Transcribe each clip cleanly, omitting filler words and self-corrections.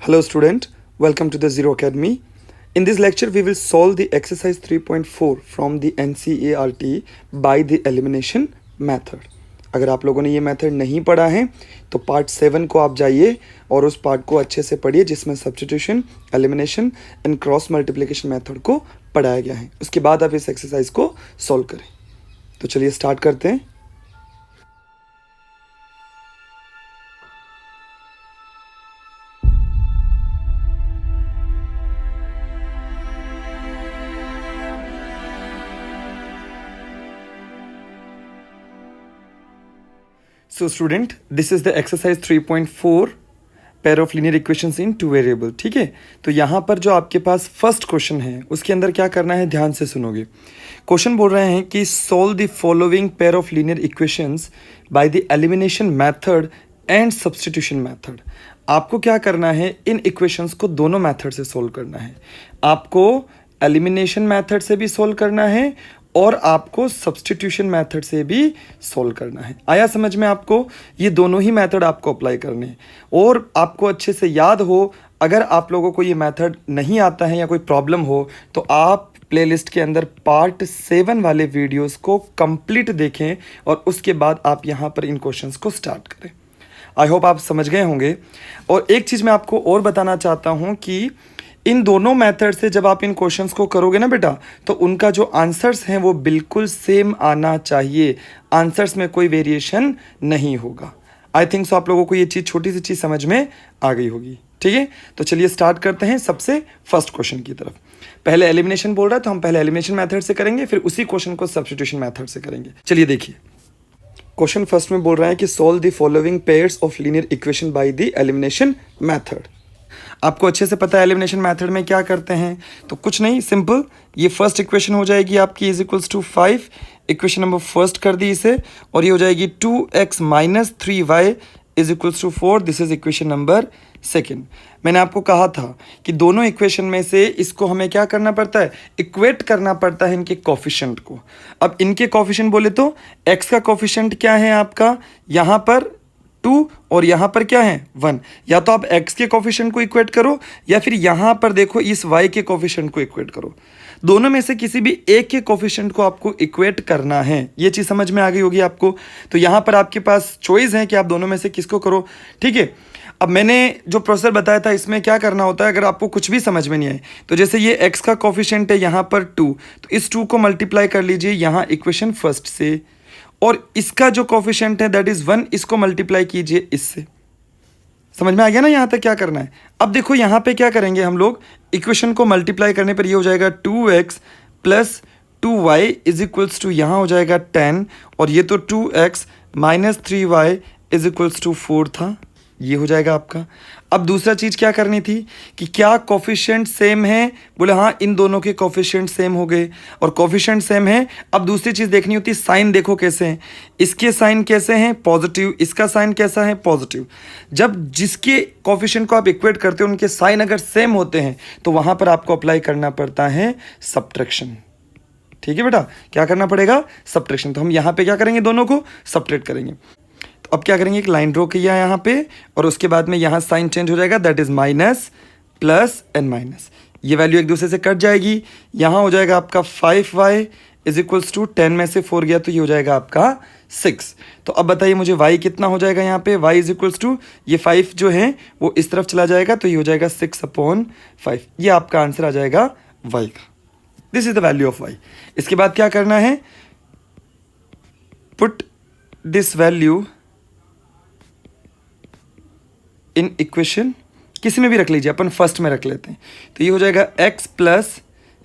Hello student, welcome to the Zero Academy. In this lecture we will solve the exercise 3.4 from the NCERT by the elimination method. अगर आप लोगों ने ये method नहीं पढ़ा है तो पार्ट 7 को आप जाइए और उस पार्ट को अच्छे से पढ़िए जिसमें substitution, elimination and cross multiplication method को पढ़ाया गया है. उसके बाद आप इस एक्सरसाइज को सॉल्व करें. तो चलिए स्टार्ट करते हैं. So student, this is the exercise 3.4 pair of linear equations in two variable. ठीक है, तो यहाँ पर जो आपके पास फर्स्ट क्वेश्चन है उसके अंदर क्या करना है, ध्यान से सुनोगे. क्वेश्चन बोल रहे हैं कि solve the following pair of linear equations by the elimination method and substitution method. आपको क्या करना है, इन इक्वेशंस को दोनों मेथड से सोल्व करना है. आपको एलिमिनेशन मेथड से भी सोल्व करना है और आपको सब्स्टिट्यूशन मेथड से भी सोल्व करना है. आया समझ में आपको? ये दोनों ही मेथड आपको अप्लाई करने हैं. और आपको अच्छे से याद हो, अगर आप लोगों को ये मेथड नहीं आता है या कोई प्रॉब्लम हो तो आप प्लेलिस्ट के अंदर पार्ट 7 वाले वीडियोस को कंप्लीट देखें और उसके बाद आप यहाँ पर इन क्वेश्चंस को स्टार्ट करें. आई होप आप समझ गए होंगे. और एक चीज़ मैं आपको और बताना चाहता हूँ कि इन दोनों मेथड से जब आप इन क्वेश्चंस को करोगे ना बेटा, तो उनका जो आंसर्स हैं वो बिल्कुल सेम आना चाहिए. आंसर्स में कोई वेरिएशन नहीं होगा. आई थिंक सो आप लोगों को ये चीज़, छोटी सी चीज़ समझ में आ गई होगी. ठीक है, तो चलिए स्टार्ट करते हैं सबसे फर्स्ट क्वेश्चन की तरफ. पहले एलिमिनेशन बोल रहा है तो हम पहले एलिमिनेशन मैथड से करेंगे, फिर उसी क्वेश्चन को सब्स्टिट्यूशन मैथड से करेंगे. चलिए देखिए, क्वेश्चन फर्स्ट में बोल रहा है कि solve the following pairs of linear equation by the elimination method. आपको अच्छे से पता है एलिमिनेशन मेथड में क्या करते हैं. तो कुछ नहीं, सिंपल. ये फर्स्ट इक्वेशन हो जाएगी आपकी is equals to 5. Equation number first कर दी इसे, और ये हो जाएगी 2x minus 3y is equals to 4. This is equation number second. मैंने आपको कहा था कि दोनों इक्वेशन में से इसको हमें क्या करना पड़ता है, इक्वेट करना पड़ता है इनके कोफिशिएंट को. अब इनके कोफिशिएंट बोले तो x का कोफिशिएंट क्या है आपका, यहाँ पर 2 और यहाँ पर क्या है 1. या तो आप x के कोफिशिएंट को इक्वेट करो या फिर यहाँ पर देखो इस y के कोफिशिएंट को इक्वेट करो. दोनों में से किसी भी एक के कोफिशिएंट को आपको इक्वेट करना है. ये चीज़ समझ में आ गई होगी आपको. तो यहाँ पर आपके पास चॉइस है कि आप दोनों में से किसको करो. ठीक है, अब मैंने जो प्रोसेस बताया था इसमें क्या करना होता है, अगर आपको कुछ भी समझ में नहीं आए तो जैसे ये x का कोफिशिएंट है यहाँ पर 2, तो इस 2 को मल्टीप्लाई कर लीजिए यहाँ इक्वेशन फर्स्ट से, और इसका जो कोफिशिएंट है दैट इज 1, इसको मल्टीप्लाई कीजिए इससे. समझ में आ गया ना यहाँ तक क्या करना है. अब देखो यहाँ पे क्या करेंगे हम लोग, इक्वेशन को मल्टीप्लाई करने पर ये हो जाएगा 2x plus 2y is equals to यहाँ हो जाएगा 10, और ये तो 2x minus 3y is equals to 4 था. ये हो जाएगा आपका. अब दूसरा चीज़ क्या करनी थी कि क्या कोफिशिएंट सेम है, बोले हाँ इन दोनों के कोफिशिएंट सेम हो गए और कोफिशिएंट सेम है. अब दूसरी चीज़ देखनी होती है, साइन देखो कैसे हैं. इसके साइन कैसे हैं, पॉजिटिव. इसका साइन कैसा है, पॉजिटिव. जब जिसके कोफिशिएंट को आप इक्वेट करते हो उनके साइन अगर सेम होते हैं तो वहाँ पर आपको अप्लाई करना पड़ता है सब्ट्रैक्शन. ठीक है बेटा, क्या करना पड़ेगा, सब्ट्रैक्शन. तो हम यहाँ पे क्या करेंगे, दोनों को सब्ट्रैक्ट करेंगे. तो अब क्या करेंगे, एक लाइन ड्रॉ किया यहाँ पे और उसके बाद में यहाँ साइन चेंज हो जाएगा, that is minus plus and minus. ये वैल्यू एक दूसरे से कट जाएगी. यहाँ हो जाएगा आपका 5y इज इक्वल्स टू 10 में से 4 गया तो ये हो जाएगा आपका 6. तो अब बताइए मुझे y कितना हो जाएगा, यहाँ पे y इज इक्वल्स टू ये 5 जो है वो इस तरफ चला जाएगा तो ये हो जाएगा 6/5. ये आपका आंसर आ जाएगा y का. This is the value of y. इसके बाद क्या करना है, put this value in equation, किसी में भी रख लीजिए, अपन फर्स्ट में रख लेते हैं. तो ये हो जाएगा x plus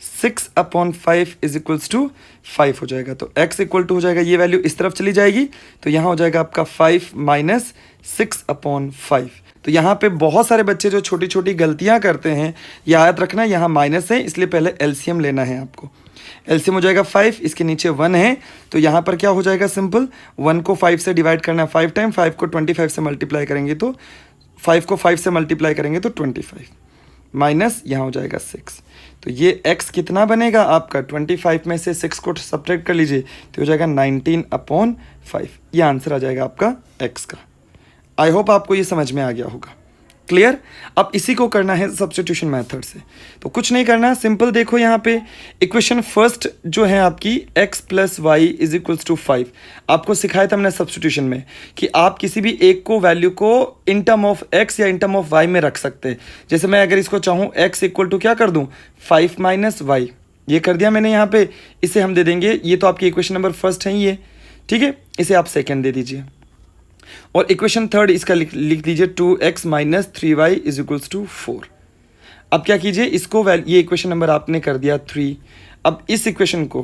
6/5 is equals to 5 हो जाएगा. तो x इक्वल टू हो जाएगा, ये वैल्यू इस तरफ चली जाएगी तो यहाँ हो जाएगा आपका 5 माइनस 6/5. तो यहाँ पे बहुत सारे बच्चे जो छोटी छोटी गलतियाँ करते हैं, याद रखना यहाँ माइनस है इसलिए पहले एलसीएम लेना है आपको. एलसीएम हो जाएगा 5, इसके नीचे 1 है तो यहाँ पर क्या हो जाएगा, सिंपल 1 को 5 से डिवाइड करना है 5 टाइम, 5 को 25 से मल्टीप्लाई करेंगे तो 5 को 5 से मल्टीप्लाई करेंगे तो 25 माइनस यहाँ हो जाएगा 6. तो ये x कितना बनेगा आपका, 25 में से 6 को सब्ट्रैक्ट कर लीजिए तो हो जाएगा 19/5. ये आंसर आ जाएगा आपका x का. आई होप आपको ये समझ में आ गया होगा. क्लियर। अब इसी को करना है सब्स्टिट्यूशन मेथड से, तो कुछ नहीं करना, सिंपल देखो यहाँ पे इक्वेशन फर्स्ट जो है आपकी x plus Y is equals to 5, आपको सिखाया था हमने सब्स्टिट्यूशन में कि आप किसी भी एक को वैल्यू को इन टर्म ऑफ x या इन टर्म ऑफ y में रख सकते हैं। जैसे मैं अगर इसको चाहूँ x इक्वल टू क्या कर दूँ 5 माइनस वाई, ये कर दिया मैंने यहाँ पे, इसे हम दे देंगे, ये तो आपकी इक्वेशन नंबर फर्स्ट है ये, ठीक है, इसे आप सेकेंड दे दीजिए। और इक्वेशन थर्ड इसका लिख दीजिए 2x minus 3y is equals to 4। अब क्या कीजिए, इसको ये इक्वेशन नंबर आपने कर दिया 3। अब इस इक्वेशन को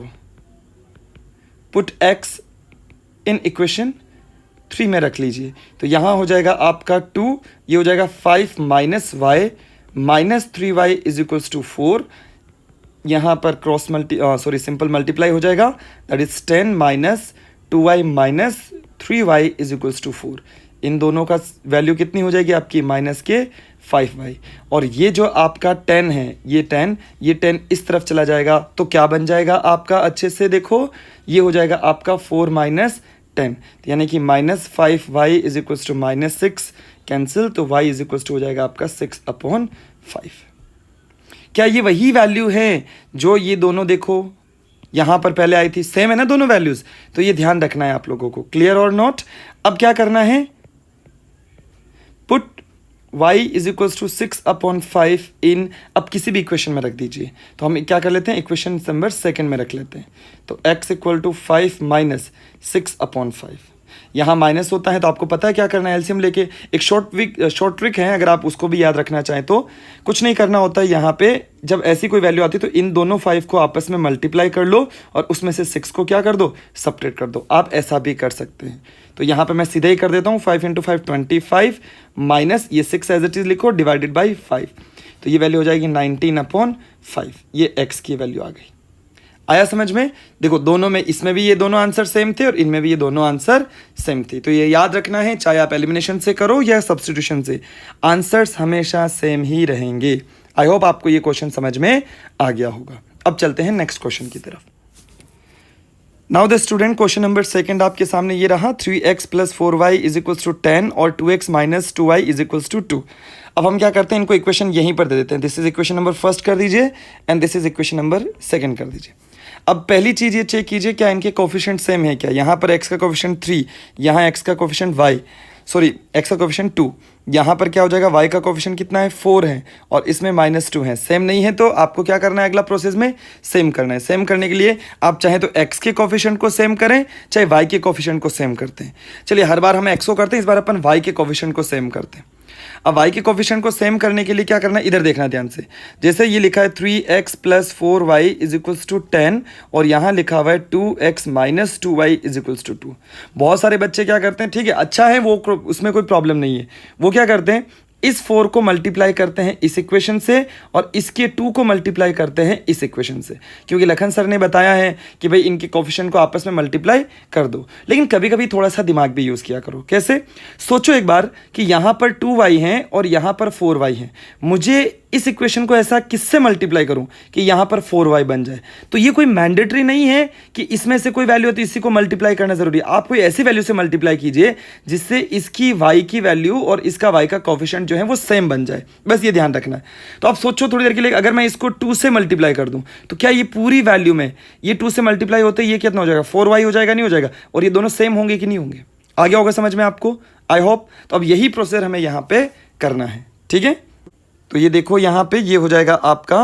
पुट x इन इक्वेशन 3 में रख लीजिए, तो यहाँ हो जाएगा आपका 2, ये हो जाएगा 5 minus Y minus 3y is equals to 4। यहाँ पर सिंपल मल्टीप्लाई हो जाएगा, that is 10 minus 2y minus 3y is equals to 4। इन दोनों का वैल्यू कितनी हो जाएगी आपकी माइनस के 5y, और ये जो आपका 10 है, ये 10 इस तरफ चला जाएगा, तो क्या बन जाएगा आपका, अच्छे से देखो, ये हो जाएगा आपका 4 माइनस 10, यानी कि minus 5y is equals to minus 6, cancel, तो y इज इक्वल्स टू हो जाएगा आपका 6/5। क्या ये वही वैल्यू है जो ये दोनों देखो यहाँ पर पहले आई थी, सेम है ना दोनों वैल्यूज, तो ये ध्यान रखना है आप लोगों को, क्लियर और नॉट। अब क्या करना है, put y is equals to 6/5 in, अब किसी भी इक्वेशन में रख दीजिए, तो हम क्या कर लेते हैं, इक्वेशन नंबर सेकंड में रख लेते हैं, तो x इक्वल टू 5 माइनस 6/5, यहाँ माइनस होता है तो आपको पता है क्या करना है, एलसीएम लेके, एक शॉर्ट ट्रिक है, अगर आप उसको भी याद रखना चाहें तो कुछ नहीं करना होता है, यहाँ पे जब ऐसी कोई वैल्यू आती है तो इन दोनों 5 को आपस में मल्टीप्लाई कर लो और उसमें से 6 को क्या कर दो, सब्ट्रैक्ट कर दो। आप ऐसा भी कर सकते हैं, तो यहाँ पे मैं सीधे ही कर देता हूँ, 5 × 5 25 माइनस ये 6 एज इट इज लिखो डिवाइडेड बाई 5, तो ये वैल्यू हो जाएगी 19/5, ये x की वैल्यू आ गई। आया समझ में, देखो दोनों में, इसमें भी ये दोनों आंसर सेम थे और इनमें भी ये दोनों आंसर सेम थे, तो ये याद रखना है, चाहे आप एलिमिनेशन से करो या सब्स्टिट्यूशन से, आंसर्स हमेशा सेम ही रहेंगे। आई होप आपको ये क्वेश्चन समझ में आ गया होगा। अब चलते हैं नेक्स्ट क्वेश्चन की तरफ। Now the student, question number second आपके सामने ये रहा, 3x plus 4y is equals to 10 और 2x minus 2y is equals to 2। अब हम क्या करते हैं, इनको इक्वेशन यहीं पर दे देते हैं, this is equation number first कर दीजिए and this is equation number second कर दीजिए। अब पहली चीज़ ये चेक कीजिए क्या इनके कोफिशिएंट सेम है क्या, यहाँ पर x का कोफिशिएंट 3, यहाँ x का कोफिशिएंट x का कोफिशिएंट 2, यहाँ पर क्या हो जाएगा, y का कोफिशिएंट कितना है 4 है और इसमें -2 है, सेम नहीं है, तो आपको क्या करना है, अगला प्रोसेस में सेम करना है। सेम करने के लिए आप चाहे तो x के कोफिशिएंट को सेम करें, चाहे y के कोफिशिएंट को सेम करते हैं। चलिए हर बार हम x को करते हैं, इस बार अपन y के कोफिशिएंट को सेम करते हैं। अब y के कोफिशिएंट को सेम करने के लिए क्या करना है, इधर देखना ध्यान से, जैसे ये लिखा है 3x plus 4y is equals to 10 और यहाँ लिखा हुआ है 2x minus 2y is equals to 2। बहुत सारे बच्चे क्या करते हैं, ठीक है अच्छा है, वो उसमें कोई प्रॉब्लम नहीं है, वो क्या करते हैं, इस 4 को मल्टीप्लाई करते हैं इस इक्वेशन से और इसके 2 को मल्टीप्लाई करते हैं इस इक्वेशन से, क्योंकि लखन सर ने बताया है कि भाई इनके कोफिशिएंट को आपस में मल्टीप्लाई कर दो। लेकिन कभी कभी थोड़ा सा दिमाग भी यूज़ किया करो। कैसे, सोचो एक बार कि यहाँ पर 2y है और यहाँ पर 4y है, मुझे इस इक्वेशन को ऐसा किससे मल्टीप्लाई करूं कि यहाँ पर 4y बन जाए, तो ये कोई मैंडेटरी नहीं है कि इसमें से कोई वैल्यू होती है इसी को मल्टीप्लाई करना जरूरी है। आप कोई ऐसी वैल्यू से मल्टीप्लाई कीजिए जिससे इसकी y की वैल्यू और इसका y का कोफिशिएंट जो है वो सेम बन जाए, बस ये ध्यान रखना है। तो आप सोचो थोड़ी देर के लिए, अगर मैं इसको 2 से मल्टीप्लाई कर दूं तो क्या ये पूरी वैल्यू में ये 2 से मल्टीप्लाई होते ये कितना हो जाएगा, 4y हो जाएगा, नहीं हो जाएगा, और ये दोनों सेम होंगे कि नहीं होंगे। आ गया होगा समझ में आपको, आई होप। तो अब यही प्रोसेस हमें यहाँ पे करना है, ठीक है। तो ये देखो यहाँ पे ये हो जाएगा आपका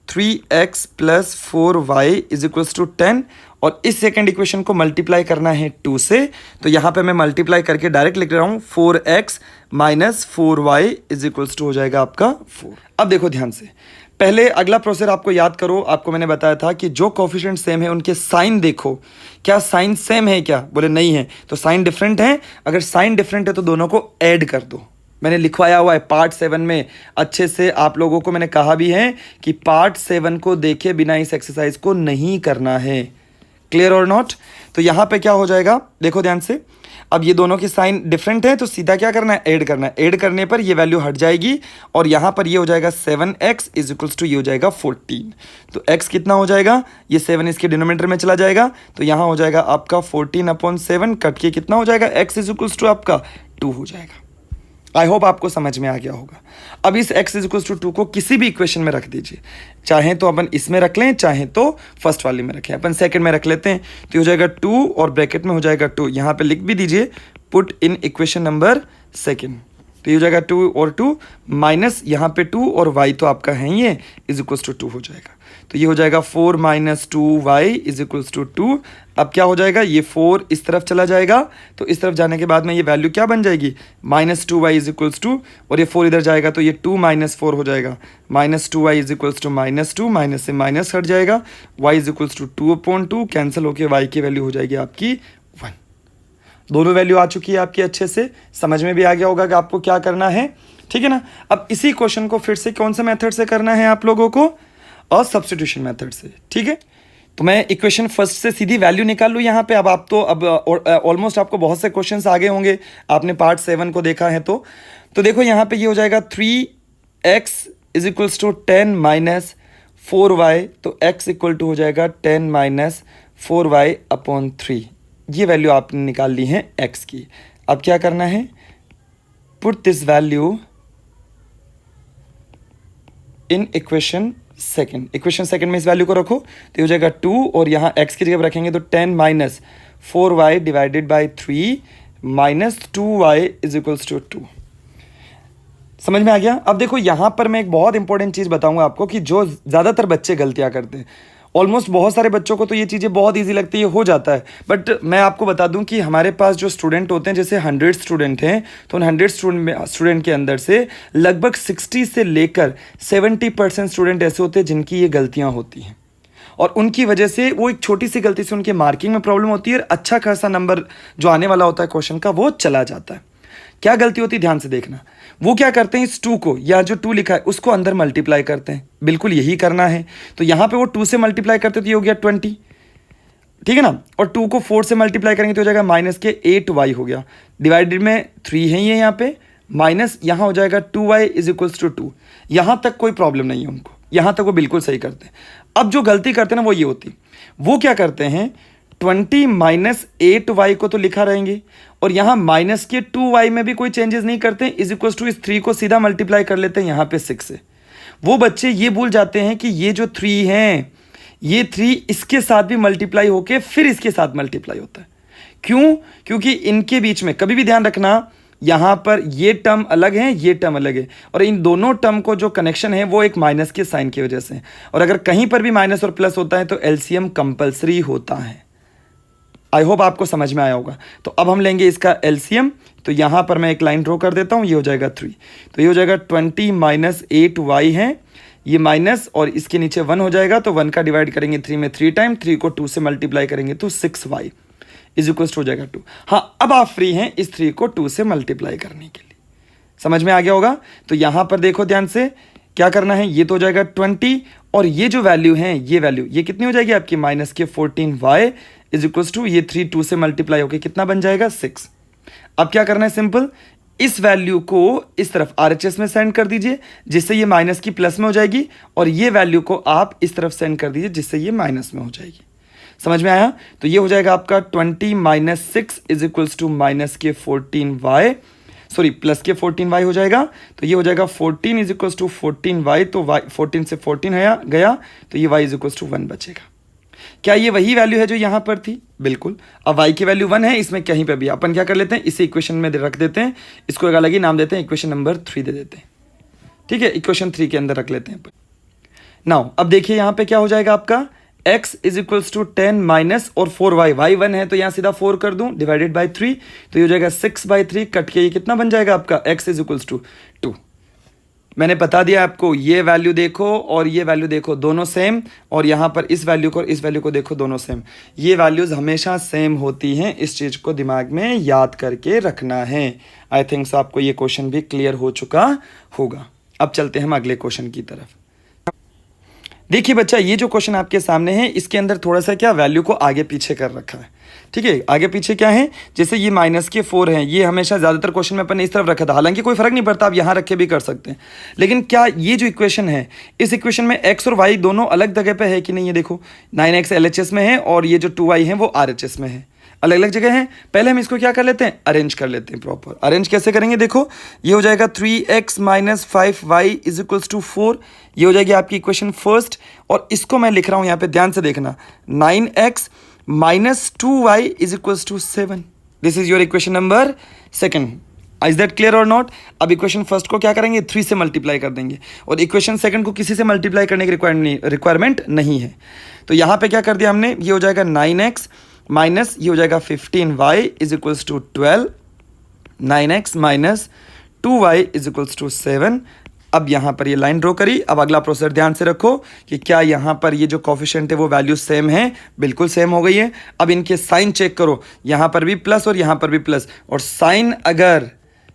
3x plus 4y is equals to 10 और इस सेकेंड इक्वेशन को मल्टीप्लाई करना है 2 से, तो यहाँ पे मैं मल्टीप्लाई करके डायरेक्ट लिख रहा हूँ 4x minus 4y is equals to हो जाएगा आपका 4। अब देखो ध्यान से, पहले अगला प्रोसेस आपको याद करो, आपको मैंने बताया था कि जो कोफिशिएंट सेम है उनके साइन देखो, क्या साइन सेम है क्या, बोले नहीं है तो साइन डिफरेंट है, अगर साइन डिफरेंट है तो दोनों को ऐड कर दो। मैंने लिखवाया हुआ है पार्ट 7 में अच्छे से, आप लोगों को मैंने कहा भी है कि पार्ट 7 को देखे बिना इस एक्सरसाइज को नहीं करना है, क्लियर और नॉट। तो यहाँ पे क्या हो जाएगा, देखो ध्यान से, अब ये दोनों की साइन डिफरेंट है तो सीधा क्या करना है, ऐड करना है। ऐड करने पर ये वैल्यू हट जाएगी और यहाँ पर ये हो जाएगा 7x इज इक्वल्स टू ये हो जाएगा 14। तो x कितना हो जाएगा, ये 7 इसके डिनोमिनेटर में चला जाएगा, तो यहाँ हो जाएगा आपका 14/7 कट के कितना हो जाएगा, x इज इक्वल्स टू आपका 2 हो जाएगा। आई होप आपको समझ में आ गया होगा। अब इस x इज टू 2 को किसी भी इक्वेशन में रख दीजिए, चाहे तो अपन इसमें रख लें, चाहे तो फर्स्ट वाली में रखें। अपन सेकंड में रख लेते हैं, तो हो जाएगा 2 और ब्रैकेट में हो जाएगा 2। यहाँ पे लिख भी दीजिए, put in equation number second. तो ये हो जाएगा 2 और 2 माइनस यहाँ पे 2 और y तो आपका है ही है, इज इक्वल्स टू 2 हो जाएगा। तो ये हो जाएगा 4 minus 2y is equals to 2। अब क्या हो जाएगा, ये 4 इस तरफ चला जाएगा, तो इस तरफ जाने के बाद में ये वैल्यू क्या बन जाएगी, minus 2y is equals to, और ये 4 इधर जाएगा तो ये 2 माइनस 4 हो जाएगा, minus 2y is equals to minus 2, minus से माइनस हट जाएगा, y is equals to 2/2, cancel होके y की वैल्यू हो जाएगी आपकी 1। दोनों वैल्यू आ चुकी है आपकी, अच्छे से समझ में भी आ गया होगा कि आपको क्या करना है, ठीक है ना। अब इसी क्वेश्चन को फिर से कौन से मेथड से करना है आप लोगों को, और सब्स्टिट्यूशन मेथड से, ठीक है। तो मैं इक्वेशन फर्स्ट से सीधी वैल्यू निकाल लूँ यहाँ पे। अब आप तो अब ऑलमोस्ट आपको बहुत से क्वेश्चंस आगे होंगे, आपने पार्ट 7 को देखा है तो देखो यहाँ पे ये हो जाएगा 3x is equals to 10 minus 4y, तो x इक्वल टू हो जाएगा 10 माइनस 4y अपॉन 3। ये वैल्यू आपने निकाल ली है x की। अब क्या करना है, put this value in equation second. Equation second में इस वैल्यू को रखो, तो ये हो जाएगा 2 और यहाँ x की जगह रखेंगे तो 10 minus 4y divided by 3 minus 2y is equals to 2। समझ में आ गया। अब देखो यहाँ पर मैं एक बहुत इंपॉर्टेंट चीज़ बताऊंगा आपको कि जो ज़्यादातर बच्चे गलतियाँ करते हैं, ऑलमोस्ट बहुत सारे बच्चों को तो ये चीज़ें बहुत इजी लगती है, हो जाता है, बट मैं आपको बता दूं कि हमारे पास जो स्टूडेंट होते हैं, जैसे 100 स्टूडेंट हैं, तो उन 100 स्टूडेंट के अंदर से लगभग 60 से लेकर 70% स्टूडेंट ऐसे होते हैं जिनकी ये गलतियाँ होती हैं, और उनकी वजह से वो एक छोटी सी गलती से उनके मार्किंग में प्रॉब्लम होती है, और अच्छा खासा नंबर जो आने वाला होता है क्वेश्चन का वो चला जाता है। क्या गलती होती है, ध्यान से देखना। वो क्या करते हैं, इस 2 को, या जो 2 लिखा है उसको अंदर मल्टीप्लाई करते हैं, बिल्कुल यही करना है। तो यहाँ पे वो 2 से मल्टीप्लाई करते तो ये हो गया 20, ठीक है ना, और 2 को 4 से मल्टीप्लाई करेंगे तो हो जाएगा माइनस के 8y हो गया, डिवाइडेड में 3 है ये यहाँ पे, माइनस यहाँ हो जाएगा 2y इज इक्वल्स टू 2। यहाँ तक कोई प्रॉब्लम नहीं है उनको, यहाँ तक वो बिल्कुल सही करते हैं। अब जो गलती करते हैं ना वो ये होती, वो क्या करते हैं, 20 माइनस 8y को तो लिखा रहेंगे, और यहाँ माइनस के 2y में भी कोई चेंजेस नहीं करते, इज इक्वल्स टू इस 3 को सीधा मल्टीप्लाई कर लेते हैं यहाँ पे 6 से। वो बच्चे ये भूल जाते हैं कि ये जो 3 हैं, ये 3 इसके साथ भी मल्टीप्लाई होके फिर इसके साथ मल्टीप्लाई होता है। क्यों, क्योंकि इनके बीच में कभी भी ध्यान रखना, यहाँ पर ये टर्म अलग है, ये टर्म अलग है, और इन दोनों टर्म को जो कनेक्शन है वो एक माइनस के साइन की वजह से, और अगर कहीं पर भी माइनस और प्लस होता है तो एलसीएम कंपल्सरी होता है। आई होप आपको समझ में आया होगा। तो अब हम लेंगे इसका एलसीएम, तो यहाँ पर मैं एक लाइन ड्रॉ कर देता हूँ, ये हो जाएगा 3, तो ये हो जाएगा 20 माइनस 8y है, ये माइनस और इसके नीचे 1 हो जाएगा, तो 1 का डिवाइड करेंगे 3 में 3 टाइम, 3 को 2 से मल्टीप्लाई करेंगे तो 6y इज इक्वल्स टू हो जाएगा 2। हाँ, अब आप फ्री हैं इस 3 को 2 से मल्टीप्लाई करने के लिए। समझ में आ गया होगा। तो यहाँ पर देखो ध्यान से क्या करना है, ये तो हो जाएगा 20, और ये जो वैल्यू है, ये वैल्यू ये कितनी हो जाएगी आपकी, माइनस के 14y इज इक्वल्स टू ये 3 2 से मल्टीप्लाई होकर कितना बन जाएगा 6। अब क्या करना है, सिंपल, इस वैल्यू को इस तरफ RHS में सेंड कर दीजिए, जिससे ये माइनस की प्लस में हो जाएगी, और ये वैल्यू को आप इस तरफ सेंड कर दीजिए, जिससे ये माइनस में हो जाएगी। समझ में आया। तो ये हो जाएगा आपका 20 minus 6 is equals to minus के 14y, सॉरी प्लस के 14y हो जाएगा, तो ये हो जाएगा 14 इज इक्वल्स टू 14y, तो y 14 से 14 है गया, तो ये y इज इक्वल्स टू 1 बचेगा। क्या ये वही वैल्यू है जो यहाँ पर थी, बिल्कुल। अब y की वैल्यू 1 है, इसमें कहीं पे भी अपन क्या कर लेते हैं, इसे इक्वेशन में रख देते हैं, इसको एक अलग ही नाम देते हैं, इक्वेशन नंबर 3 दे देते हैं, ठीक है, इक्वेशन 3 के अंदर रख लेते हैं। नाउ अब देखिए यहाँ पे क्या हो जाएगा आपका, x is equals to 10 minus और 4y, y 1 है तो यहाँ सीधा 4 कर दूं डिवाइडेड बाई 3, तो ये हो जाएगा 6/3, कट के ये कितना बन जाएगा आपका, x इज इक्वल्स टू 2। मैंने बता दिया आपको, ये वैल्यू देखो और ये वैल्यू देखो, दोनों सेम, और यहाँ पर इस वैल्यू को इस वैल्यू को देखो, दोनों सेम। ये वैल्यूज़ हमेशा सेम होती हैं, इस चीज़ को दिमाग में याद करके रखना है। आई थिंक सो आपको ये क्वेश्चन भी क्लियर हो चुका होगा। अब चलते हैं हम अगले क्वेश्चन की तरफ। देखिए बच्चा, ये जो क्वेश्चन आपके सामने है, इसके अंदर थोड़ा सा क्या वैल्यू को आगे पीछे कर रखा है, ठीक है। आगे पीछे क्या है, जैसे ये माइनस के 4 हैं, ये हमेशा ज़्यादातर क्वेश्चन में अपन ने इस तरफ रखा था, हालांकि कोई फर्क नहीं पड़ता, आप यहाँ रख के भी कर सकते हैं। लेकिन क्या ये जो इक्वेशन है, इस इक्वेशन में x और y दोनों अलग जगह पे है कि नहीं, ये देखो 9x LHS में है और ये जो 2y है वो RHS में है। अलग अलग जगह हैं। पहले हम इसको क्या कर लेते हैं, अरेंज कर लेते हैं प्रॉपर। अरेंज कैसे करेंगे, देखो ये हो जाएगा 3x minus 5y is equals to 4, ये हो जाएगी आपकी इक्वेशन फर्स्ट। और इसको मैं लिख रहा हूँ यहाँ पे, ध्यान से देखना, 9x minus 2y is equals to 7। This is your equation number second. Is that clear और नॉट? अब इक्वेशन फर्स्ट को क्या करेंगे, 3 से मल्टीप्लाई कर देंगे, और इक्वेशन सेकंड को किसी से मल्टीप्लाई करने की रिक्वायरमेंट नहीं है। तो यहाँ पे क्या कर दिया हमने, ये हो जाएगा 9x माइनस ये हो जाएगा 15y is equals to 12, 9x minus 2y is equals to 7। अब यहाँ पर ये लाइन ड्रॉ करी। अब अगला प्रोसेस ध्यान से रखो कि क्या यहाँ पर ये जो कोफिशिएंट है वो वैल्यू सेम है, बिल्कुल सेम हो गई है। अब इनके साइन चेक करो, यहाँ पर भी प्लस और यहाँ पर भी प्लस, और साइन अगर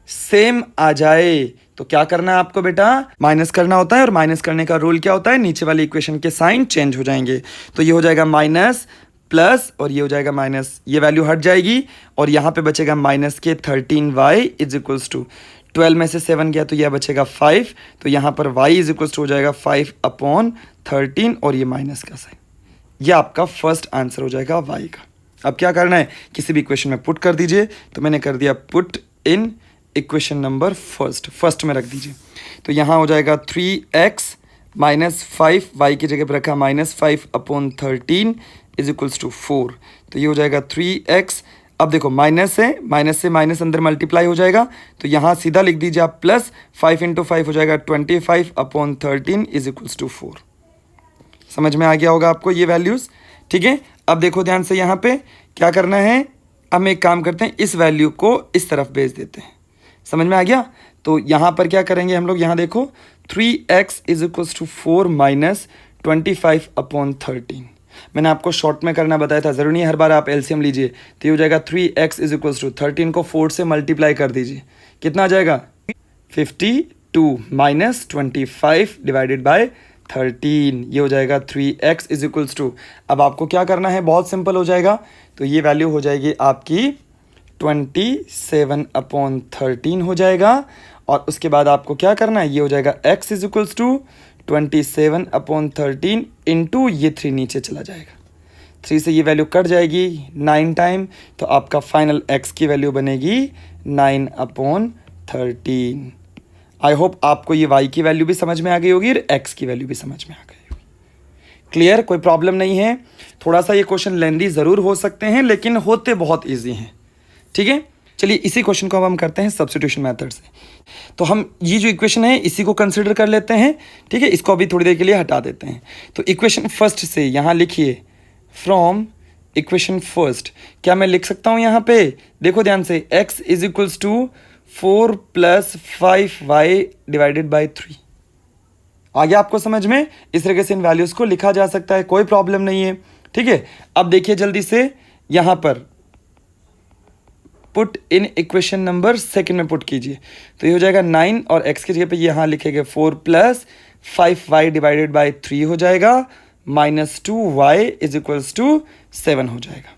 सेम आ जाए तो क्या करना है आपको बेटा, माइनस करना होता है। और माइनस करने का रूल क्या होता है, नीचे वाली इक्वेशन के साइन चेंज हो जाएंगे। तो ये हो जाएगा माइनस प्लस और ये हो जाएगा माइनस, ये वैल्यू हट जाएगी और यहाँ पे बचेगा माइनस के 13y इज इक्वल्स टू 12 में से 7 गया तो यह बचेगा 5, तो यहाँ पर y इज इक्वल्स टू हो जाएगा 5/13 और ये माइनस का साइन। ये आपका फर्स्ट आंसर हो जाएगा y का। अब क्या करना है, किसी भी इक्वेशन में पुट कर दीजिए। तो मैंने कर दिया put in equation number first में रख दीजिए। तो यहाँ हो जाएगा 3x माइनस 5, y की जगह पर रखा माइनस 5/13 इज इक्वल्स टू 4। तो ये हो जाएगा 3x। अब देखो माइनस है, माइनस से माइनस अंदर मल्टीप्लाई हो जाएगा, तो यहाँ सीधा लिख दीजिए आप प्लस 5 × 5 हो जाएगा 25/13 इज इक्वल्स टू 4। समझ में आ गया होगा आपको ये वैल्यूज़, ठीक है। अब देखो ध्यान से यहाँ पे क्या करना है, हम एक काम करते हैं, इस वैल्यू को इस तरफ भेज देते हैं। समझ में आ गया? तो यहाँ पर क्या करेंगे हम लोग, यहाँ देखो 3x is equals to 4 minus 25/13। मैंने आपको शॉर्ट में करना बताया था, ज़रूरी नहीं हर बार आप एलसीएम लीजिए। तो ये हो जाएगा 3x इज इक्वल्स टू 13 को 4 से मल्टीप्लाई कर दीजिए, कितना आ जाएगा 52 माइनस 25 डिवाइडेड बाय 13, ये हो जाएगा 3x इज इक्वल्स टू। अब आपको क्या करना है, बहुत सिंपल हो जाएगा। तो ये वैल्यू हो जाएगी आपकी 27/13 हो जाएगा। और उसके बाद आपको क्या करना है, ये हो जाएगा x is equals to 27/13 into ये 3 नीचे चला जाएगा, 3 से ये वैल्यू कट जाएगी 9 टाइम, तो आपका फाइनल x की वैल्यू बनेगी 9/13। आई होप आपको ये y की वैल्यू भी समझ में आ गई होगी और x की वैल्यू भी समझ में आ गई होगी। क्लियर, कोई प्रॉब्लम नहीं है। थोड़ा सा ये क्वेश्चन लेंदी ज़रूर हो सकते हैं लेकिन होते बहुत ईजी हैं, ठीक है। चलिए इसी क्वेश्चन को अब हम करते हैं सब्स्टिट्यूशन मेथड से। तो हम ये जो इक्वेशन है इसी को कंसिडर कर लेते हैं, ठीक है। इसको अभी थोड़ी देर के लिए हटा देते हैं। तो इक्वेशन फर्स्ट से यहाँ लिखिए, फ्रॉम इक्वेशन फर्स्ट क्या मैं लिख सकता हूँ यहाँ पे, देखो ध्यान से, x is equals to 4 + 5y divided by 3। आ गया आपको समझ में? इस तरीके से इन वैल्यूज़ को लिखा जा सकता है, कोई प्रॉब्लम नहीं है, ठीक है। अब देखिए जल्दी से यहाँ पर put in equation number second में पुट कीजिए। तो ये हो जाएगा 9 और x की जगह पे यहाँ लिखेंगे 4 + 5y डिवाइडेड बाई 3 हो जाएगा, -2y इज इक्वल्स टू 7 हो जाएगा।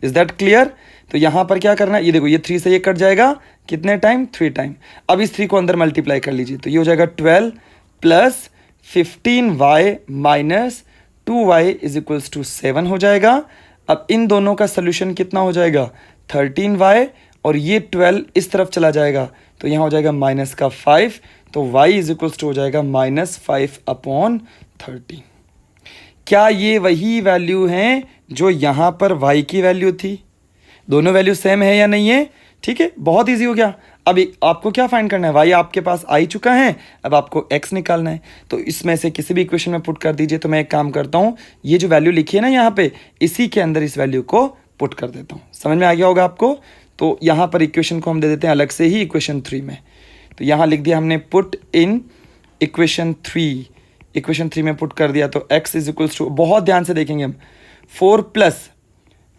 Is that clear? तो यहाँ पर क्या करना है, ये देखो ये 3 से ये कट जाएगा, कितने टाइम, 3 टाइम। अब इस 3 को अंदर मल्टीप्लाई कर लीजिए, तो ये हो जाएगा 12 + 15y - 2y is equals to 7 हो जाएगा। अब इन दोनों का सोल्यूशन कितना हो जाएगा, 13y, और ये 12 इस तरफ चला जाएगा, तो यहाँ हो जाएगा -5, तो y इज इक्वल्स टू हो जाएगा -5/13। क्या ये वही वैल्यू हैं जो यहाँ पर y की वैल्यू थी? दोनों वैल्यू सेम है या नहीं है? ठीक है, बहुत इजी हो गया। अब आपको क्या फाइंड करना है, y आपके पास आ ही चुका है, अब आपको x निकालना है। तो इसमें से किसी भी इक्वेशन में पुट कर दीजिए। तो मैं एक काम करता हूँ, ये जो वैल्यू लिखी है ना यहाँ पे, इसी के अंदर इस वैल्यू को पुट कर देता हूँ। समझ में आ गया होगा आपको? तो यहाँ पर इक्वेशन को हम दे देते हैं अलग से ही इक्वेशन 3 में। तो यहाँ लिख दिया हमने पुट इन इक्वेशन 3, इक्वेशन 3 में पुट कर दिया। तो x इज इक्वल्स टू, बहुत ध्यान से देखेंगे हम, 4 +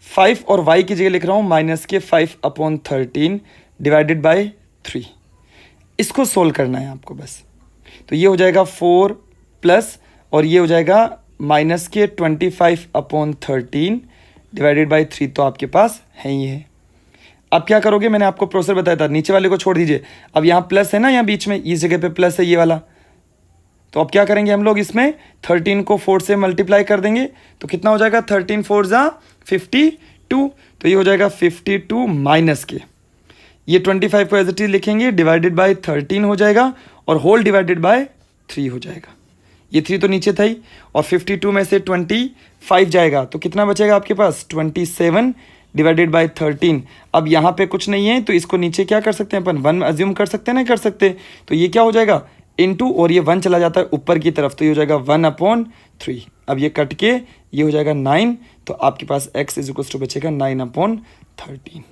5 और y की जगह लिख रहा हूँ -5/13 डिवाइडेड बाई 3। इसको सोल्व करना है आपको बस। तो ये हो जाएगा 4 प्लस और ये हो जाएगा -25/13 डिवाइडेड बाई 3, तो आपके पास है ही है। अब क्या करोगे, मैंने आपको प्रोसेस बताया था, नीचे वाले को छोड़ दीजिए। अब यहाँ प्लस है ना, यहाँ बीच में इस जगह पे प्लस है ये वाला, तो अब क्या करेंगे हम लोग, इसमें 13 को 4 से मल्टीप्लाई कर देंगे। तो कितना हो जाएगा, 13 4 = 52, 2, तो ये हो जाएगा 52 माइनस के, ये 25 को एज इट इज लिखेंगे, डिवाइडेड बाय 13 हो जाएगा और होल डिवाइडेड बाय 3 हो जाएगा। ये 3 तो नीचे था ही, और 52 में से 25 जाएगा तो कितना बचेगा आपके पास, 27 डिवाइडेड बाय 13। अब यहाँ पे कुछ नहीं है तो इसको नीचे क्या कर सकते हैं अपन, 1 अज्यूम कर सकते हैं, नहीं कर सकते, तो ये क्या हो जाएगा इनटू, और ये 1 चला जाता है ऊपर की तरफ तो ये हो जाएगा 1/3। अब ये कट के ये हो जाएगा 9, तो आपके पास x इज इक्वल टू बचेगा 9/13।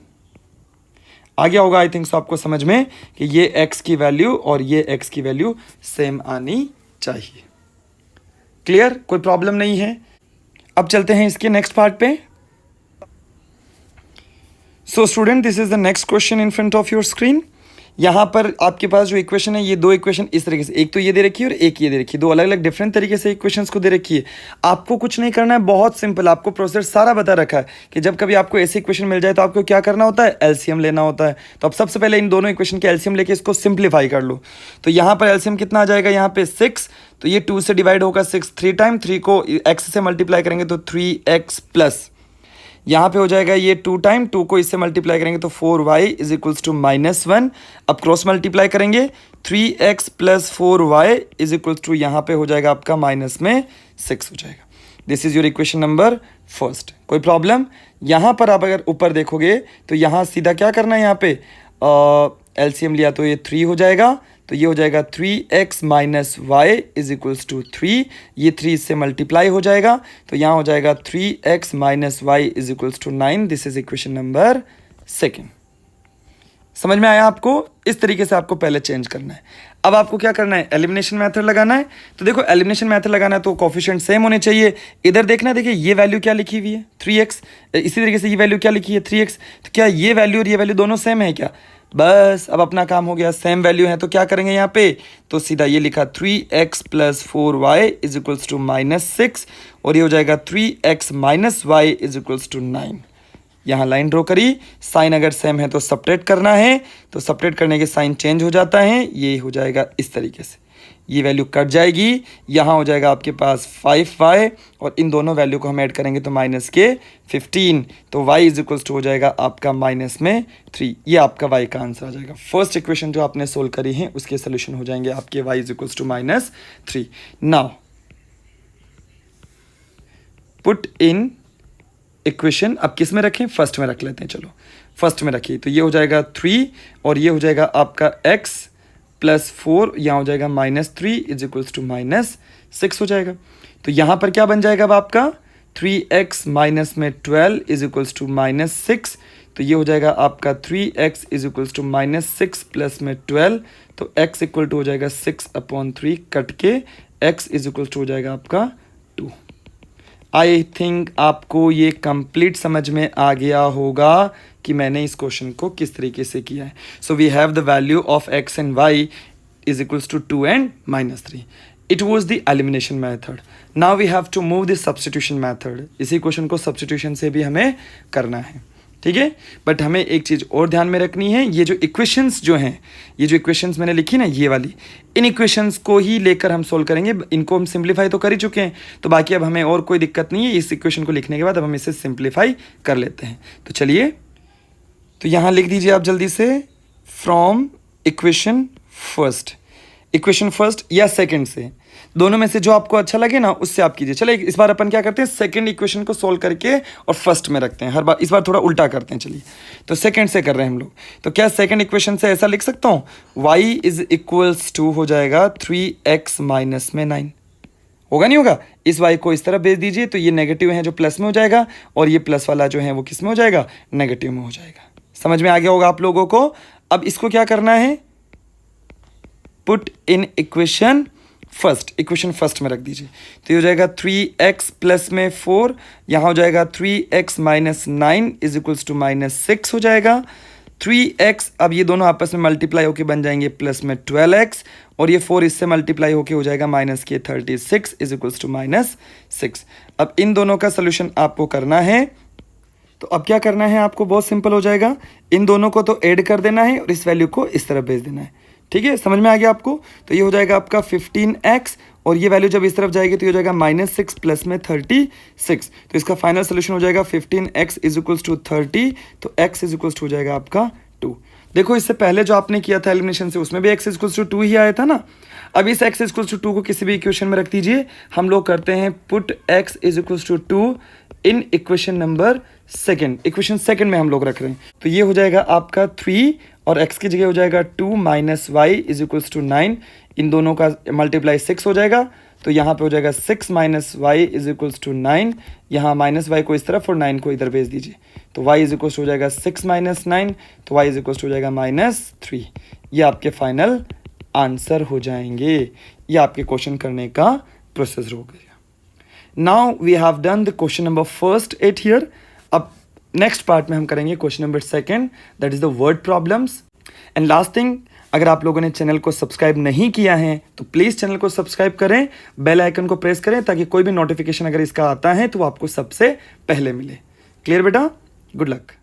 आ गया होगा आई थिंक सो आपको समझ में कि ये x की वैल्यू और ये x की वैल्यू सेम आनी चाहिए। क्लियर, कोई प्रॉब्लम नहीं है। अब चलते हैं इसके नेक्स्ट पार्ट पे। So student, this is the next question in front of your screen. यहाँ पर आपके पास जो इक्वेशन है, ये 2 इक्वेशन इस तरीके से, एक तो ये दे रखी है और एक ये दे रखी है, 2 अलग अलग डिफरेंट तरीके से इक्वेशंस को दे रखी है। आपको कुछ नहीं करना है, बहुत सिंपल, आपको प्रोसेस सारा बता रखा है कि जब कभी आपको ऐसी इक्वेशन मिल जाए तो आपको क्या करना होता है, एलसीएम लेना होता है। तो अब सबसे पहले इन दोनों इक्वेशन के एलसीएम लेके इसको सिंप्लीफाई कर लो। तो यहाँ पर एलसीएम कितना आ जाएगा, यहाँ पे 6, तो ये 2 से डिवाइड होगा 6 3 टाइम, 3 को x से मल्टीप्लाई करेंगे तो 3x प्लस, यहाँ पे हो जाएगा ये 2 टाइम, 2 को इससे मल्टीप्लाई करेंगे तो 4y इज इक्वल्स टू -1। अब क्रॉस मल्टीप्लाई करेंगे 3x plus 4y is equals to, यहाँ पे हो जाएगा आपका -6 हो जाएगा। This is your equation number first. कोई प्रॉब्लम? यहाँ पर आप अगर ऊपर देखोगे तो यहाँ सीधा क्या करना है, यहाँ पे एलसीएम लिया तो ये 3 हो जाएगा, तो ये हो जाएगा 3x minus Y is equals to 3, ये 3 से मल्टीप्लाई हो जाएगा तो यहाँ हो जाएगा 3x minus Y is equals to 9। This is equation number second. समझ में आया आपको? इस तरीके से आपको पहले चेंज करना है। अब आपको क्या करना है, एलिमिनेशन मेथड लगाना है। तो देखो एलिमिनेशन मेथड लगाना है तो कोफिशिएंट सेम होने चाहिए। इधर देखना, देखिए ये वैल्यू क्या लिखी हुई है 3x, इसी तरीके से ये वैल्यू क्या लिखी है 3x, तो क्या ये वैल्यू और ये वैल्यू दोनों सेम है क्या? बस अब अपना काम हो गया, सेम वैल्यू है तो क्या करेंगे यहाँ पे, तो सीधा ये लिखा 3x plus 4y is equals to -6 और ये हो जाएगा 3x minus Y is equals to 9। यहाँ लाइन ड्रॉ करी, साइन अगर सेम है तो सपरेट करना है, तो सपरेट करने के साइन चेंज हो जाता है, ये हो जाएगा इस तरीके से, ये वैल्यू कट जाएगी, यहाँ हो जाएगा आपके पास 5y और इन दोनों वैल्यू को हम ऐड करेंगे तो -15, तो y इज इक्वल्स टू हो जाएगा आपका -3। ये आपका y का आंसर आ जाएगा। फर्स्ट इक्वेशन जो आपने सोल्व करी है उसके सोल्यूशन हो जाएंगे आपके y is equals to -3। Now put in equation, अब किस में रखें, फर्स्ट में रख लेते हैं, चलो फर्स्ट में रखिए। तो ये हो जाएगा 3 और ये हो जाएगा आपका x प्लस 4, यहाँ हो जाएगा -3 इज इक्वल्स टू -6 हो जाएगा। तो यहाँ पर क्या बन जाएगा अब आपका 3x माइनस में 12 इज इक्वल्स टू -6, तो ये हो जाएगा आपका 3x is equals to -6 plus में 12, तो x इक्वल टू हो जाएगा 6/3 कट के x इज इक्वल्स टू हो जाएगा आपका 2। आई थिंक आपको ये कंप्लीट समझ में आ गया होगा कि मैंने इस क्वेश्चन को किस तरीके से किया है। So we have the value of x and y is equals to 2 and -3। It was the elimination method. Now we have to move the substitution method. इसी क्वेश्चन को सब्स्टिट्यूशन से भी हमें करना है, ठीक है। बट हमें एक चीज़ और ध्यान में रखनी है, ये जो इक्वेशंस जो हैं, ये जो इक्वेशंस मैंने लिखी ना ये वाली, इन इक्वेशंस को ही लेकर हम सोल्व करेंगे। इनको हम सिंप्लीफाई तो कर ही चुके हैं, तो बाकी अब हमें और कोई दिक्कत नहीं है। इस इक्वेशन को लिखने के बाद अब हम इसे सिंप्लीफाई कर लेते हैं। तो चलिए, तो यहाँ लिख दीजिए आप जल्दी से, फ्रॉम इक्वेशन फर्स्ट या सेकंड से, दोनों में से जो आपको अच्छा लगे ना उससे आप कीजिए। चलिए इस बार अपन क्या करते हैं, सेकंड इक्वेशन को सोल्व करके और फर्स्ट में रखते हैं हर बार। इस बार थोड़ा उल्टा करते हैं, चलिए तो सेकंड से कर रहे हैं हम लोग। तो क्या सेकंड इक्वेशन से ऐसा लिख सकता हूँ, y इज इक्वल्स टू हो जाएगा 3x माइनस में 9, होगा नहीं होगा। इस y को इस तरफ भेज दीजिए तो ये नेगेटिव है जो प्लस में हो जाएगा, और ये प्लस वाला जो है वो किस में हो जाएगा, नेगेटिव में हो जाएगा। समझ में आ गया होगा आप लोगों को। अब इसको क्या करना है, पुट इन इक्वेशन फर्स्ट में रख दीजिए। तो ये हो जाएगा 3x प्लस में 4, यहाँ हो जाएगा 3x minus 9 is equals to -6 हो जाएगा। 3x, अब ये दोनों आपस में मल्टीप्लाई होके बन जाएंगे प्लस में 12x, और ये 4 इससे मल्टीप्लाई होके हो जाएगा -36 इज इक्वल्स टू -6। अब इन दोनों का सोल्यूशन आपको करना है। तो अब क्या करना है आपको, बहुत सिंपल हो जाएगा, इन दोनों को तो ऐड कर देना है और इस वैल्यू को इस तरफ भेज देना है, ठीक है। समझ में आ गया आपको। तो ये हो जाएगा आपका 15x और ये वैल्यू जब इस तरफ जाएगी तो ये हो जाएगा -6 प्लस में 36, तो इसका फाइनल सोल्यूशन हो जाएगा 15x इज इक्वल्स टू 30, तो x इज इक्वल्स टू हो जाएगा आपका 2। देखो इससे पहले जो आपने किया था एलिमिनेशन से उसमें भी x इक्वल्स टू 2 ही आया था ना। अब इस x इक्वल्स टू 2 को किसी भी इक्वेशन में रख दीजिए। हम लोग करते हैं put x is equals to 2 in equation number second, equation second में हम लोग रख रहे हैं। तो ये हो जाएगा आपका 3 और x की जगह हो जाएगा 2 minus y is equals to 9, इन दोनों का मल्टीप्लाई 6 हो जाएगा, तो यहाँ पे हो जाएगा 6 minus Y is equals to 9, यहाँ माइनस वाई को इस तरफ और 9 को इधर भेज दीजिए, तो y इज इक्वल्स हो जाएगा 6 माइनस 9, तो y इज इक्वल्स हो जाएगा -3। ये आपके फाइनल आंसर हो जाएंगे। ये आपके क्वेश्चन करने का प्रोसेस हो गया। Now we have done the question number first 8 here. अब नेक्स्ट पार्ट में हम करेंगे question number second, that is the word problems. And last thing, अगर आप लोगों ने चैनल को सब्सक्राइब नहीं किया है तो प्लीज़ चैनल को सब्सक्राइब करें, बेल आइकन को प्रेस करें ताकि कोई भी नोटिफिकेशन अगर इसका आता है तो आपको सबसे पहले मिले। क्लियर बेटा? Good luck.